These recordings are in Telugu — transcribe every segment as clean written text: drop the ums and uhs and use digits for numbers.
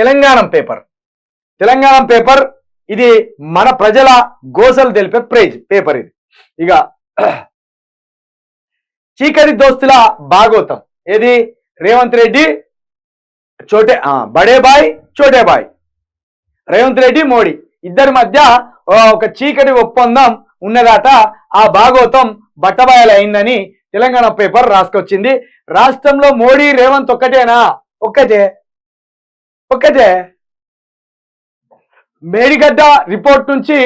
తెలంగాణ పేపర్ ఇది మన ప్రజల గోసలు తెలిపే పేపర్ ఇది. ఇక చీకటి దోస్తుల భాగోతం ఏది రేవంత్ రెడ్డి బడే బాయ్ చోటే బాయ్, రేవంత్ రెడ్డి మోడీ ఇద్దరి మధ్య ఒక చీకటి ఒప్పందం ఉన్నదట. ఆ భాగోతం బట్టబయలు అయిందని తెలంగాణ పేపర్ రాసుకొచ్చింది. రాష్ట్రంలో మోడీ రేవంత్ ఒక్కటేనా? ఒక్కటే. మేడిగడ్డ రిపోర్ట్ నుంచి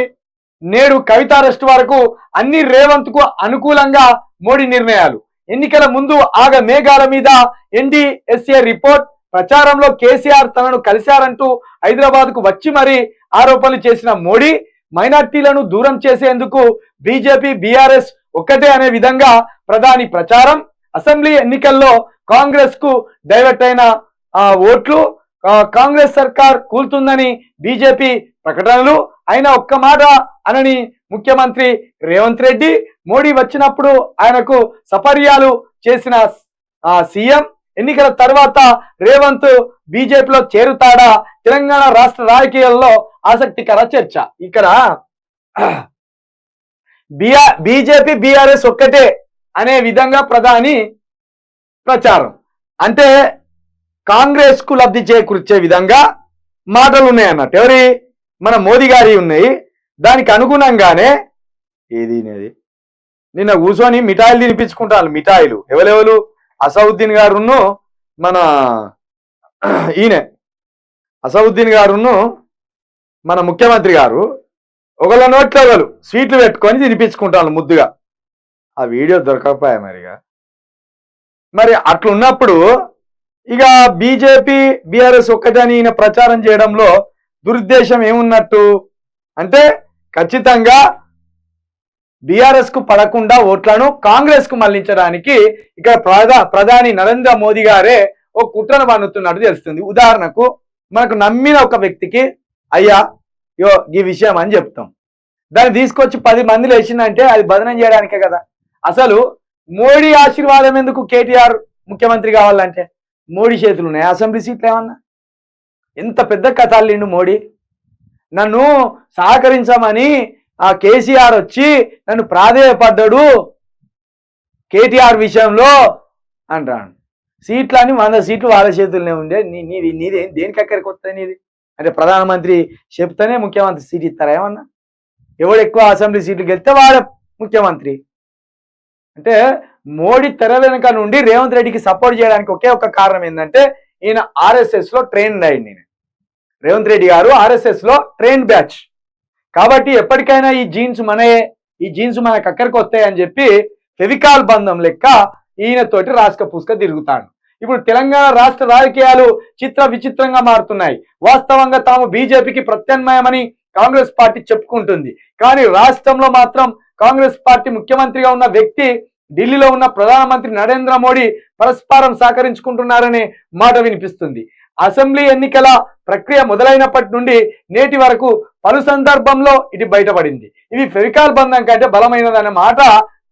నేడు కవిత అరెస్ట్ వరకు అన్ని రేవంత్ కు అనుకూలంగా మోడీ నిర్ణయాలు. ఎన్నికల ముందు మేఘాల మీద NDSA రిపోర్ట్. ప్రచారంలో కేసీఆర్ తనను కలిశారంటూ హైదరాబాద్ కు వచ్చి మరీ ఆరోపణలు చేసిన మోడీ మైనార్టీలను దూరం చేసేందుకు బీజేపీ బీఆర్ఎస్ ఒక్కటే అనే విధంగా ప్రధాని ప్రచారం. అసెంబ్లీ ఎన్నికల్లో కాంగ్రెస్ కు డైవర్ట్ అయిన ఓట్లు. కాంగ్రెస్ సర్కార్ కూల్తుందని బీజేపీ ప్రకటనలు. అయినా ఒక్క మాట అనని ముఖ్యమంత్రి రేవంత్ రెడ్డి. మోడీ వచ్చినప్పుడు ఆయనకు సపర్యాలు చేసిన సీఎం. ఎన్నికల తర్వాత రేవంత్ బీజేపీలో చేరుతాడా? తెలంగాణ రాష్ట్ర రాజకీయాల్లో ఆసక్తికర చర్చ. ఇక్కడ బీజేపీ బీఆర్ఎస్ ఒక్కటే అనే విధంగా ప్రధాని ప్రచారం. అంటే కాంగ్రెస్ కు లబ్ధి చేకూర్చే విధంగా మాటలు ఉన్నాయన్నట్టు. ఎవరి మన మోదీ గారి ఉన్నాయి. దానికి అనుగుణంగానే నిన్న కూర్చొని మిఠాయిలు తినిపించుకుంటాను. మిఠాయిలు ఎవరెవరు? అసౌద్దీన్ గారును మన అసౌద్దీన్ గారును మన ముఖ్యమంత్రి గారు ఒకళ్ళ నోట్లో ఒకళ్ళు స్వీట్లు పెట్టుకొని తినిపించుకుంటాను ముద్దుగా. ఆ వీడియో దొరకకపోయా మరి అట్లున్నప్పుడు ఇక బీజేపీ బీఆర్ఎస్ ఒక్కటని ఈయన ప్రచారం చేయడంలో దురుద్దేశం ఏమున్నట్టు అంటే ఖచ్చితంగా బీఆర్ఎస్ కు పడకుండా ఓట్లను కాంగ్రెస్ కు మళ్లించడానికి ఇక్కడ ప్రధాని నరేంద్ర మోదీ గారే ఒక కుట్రను పన్నుతున్నట్టు తెలుస్తుంది. ఉదాహరణకు మనకు నమ్మిన ఒక వ్యక్తికి అయ్యా ఈ విషయం అని చెప్తాం. దాన్ని తీసుకొచ్చి 10 మందిలో వేసిందంటే అది బదనం చేయడానికే కదా. అసలు మోడీ ఆశీర్వాదం ఎందుకు? కేటీఆర్ ముఖ్యమంత్రి కావాలంటే మోడీ చేతులు ఉన్నాయి. అసెంబ్లీ సీట్లు ఏమన్నా? ఎంత పెద్ద కథ అల్లిండు మోడీ. నన్ను సహకరించమని కేసీఆర్ వచ్చి నన్ను ప్రాధేయపడ్డాడు కేటీఆర్ విషయంలో అంటాను. సీట్లని 100 సీట్లు వాళ్ళ చేతుల్లోనే ఉండే. నీది దేనికి ఎక్కడికి వస్తుంది నీది? అంటే ప్రధానమంత్రి చెప్తేనే ముఖ్యమంత్రి సీట్ ఇస్తారా ఏమన్నా? ఎవడు ఎక్కువ అసెంబ్లీ సీట్లు గెలిస్తే వాడే ముఖ్యమంత్రి. అంటే మోడీ తెర వెనుక నుండి రేవంత్ రెడ్డికి సపోర్ట్ చేయడానికి ఒకే ఒక కారణం ఏంటంటే ఈయన RSS లో ట్రైన్ అయింది. రేవంత్ రెడ్డి గారు RSS లో ట్రైన్ బ్యాచ్ కాబట్టి ఎప్పటికైనా ఈ జీన్స్ మనకు అక్కడికి వస్తాయని చెప్పి ఫెవికాల్ బంధం లెక్క ఈయనతోటి రాసుక పూసుక తిరుగుతాడు. ఇప్పుడు తెలంగాణ రాష్ట్ర రాజకీయాలు విచిత్రంగా మారుతున్నాయి. వాస్తవంగా తాము బీజేపీకి ప్రత్యామ్నాయమని కాంగ్రెస్ పార్టీ చెప్పుకుంటుంది. కానీ రాష్ట్రంలో మాత్రం కాంగ్రెస్ పార్టీ ముఖ్యమంత్రిగా ఉన్న వ్యక్తి ఢిల్లీలో ఉన్న ప్రధానమంత్రి నరేంద్ర మోడీ పరస్పరం సహకరించుకుంటున్నారనే మాట వినిపిస్తుంది. అసెంబ్లీ ఎన్నికల ప్రక్రియ మొదలైనప్పటి నుండి నేటి వరకు పలు సందర్భంలో ఇది బయటపడింది. ఇది ఫెవికాల్ బంధం కంటే బలమైనదనే మాట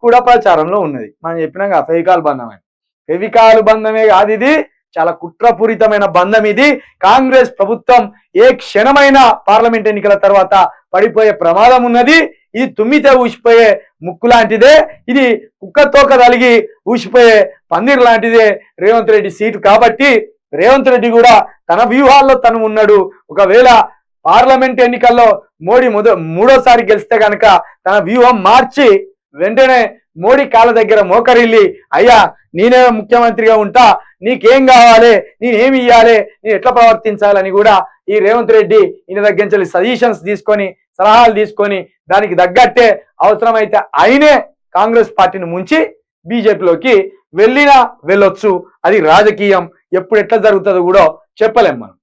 కూడా ప్రచారంలో ఉన్నది. మనం చెప్పినాక ఫెవికాల్ బంధం అని. ఫెవికాల్ బంధమే కాదు, ఇది చాలా కుట్రపూరితమైన బంధం. ఇది కాంగ్రెస్ ప్రభుత్వం ఏ క్షణమైన పార్లమెంట్ ఎన్నికల తర్వాత పడిపోయే ప్రమాదం ఉన్నది. ఇది తుమ్మితే ఊసిపోయే ముక్కు లాంటిదే. ఇది కుక్కతోక తలిగి ఊసిపోయే పందిర్ లాంటిదే రేవంత్ రెడ్డి సీటు. కాబట్టి రేవంత్ రెడ్డి కూడా తన వ్యూహాల్లో తను ఉన్నాడు. ఒకవేళ పార్లమెంట్ ఎన్నికల్లో మోడీ మూడోసారి గెలిస్తే కనుక తన వ్యూహం మార్చి వెంటనే మోడీ కాళ్ళ దగ్గర మోకరిల్లి అయ్యా నేనే ముఖ్యమంత్రిగా ఉంటా, నీకేం కావాలి, నేనేమి ఇవ్వాలి, నేను ఎట్లా ప్రవర్తించాలని కూడా ఈ రేవంత్ రెడ్డి ఈయన దగ్గర నుంచి సజెషన్స్ తీసుకొని సలహాలు తీసుకొని దానికి తగ్గట్టే అవసరమైతే ఆయనే కాంగ్రెస్ పార్టీని ముంచి బీజేపీలోకి వెళ్ళొచ్చు. అది రాజకీయం. ఎప్పుడు ఎట్లా జరుగుతుందో కూడా చెప్పలేం మనం.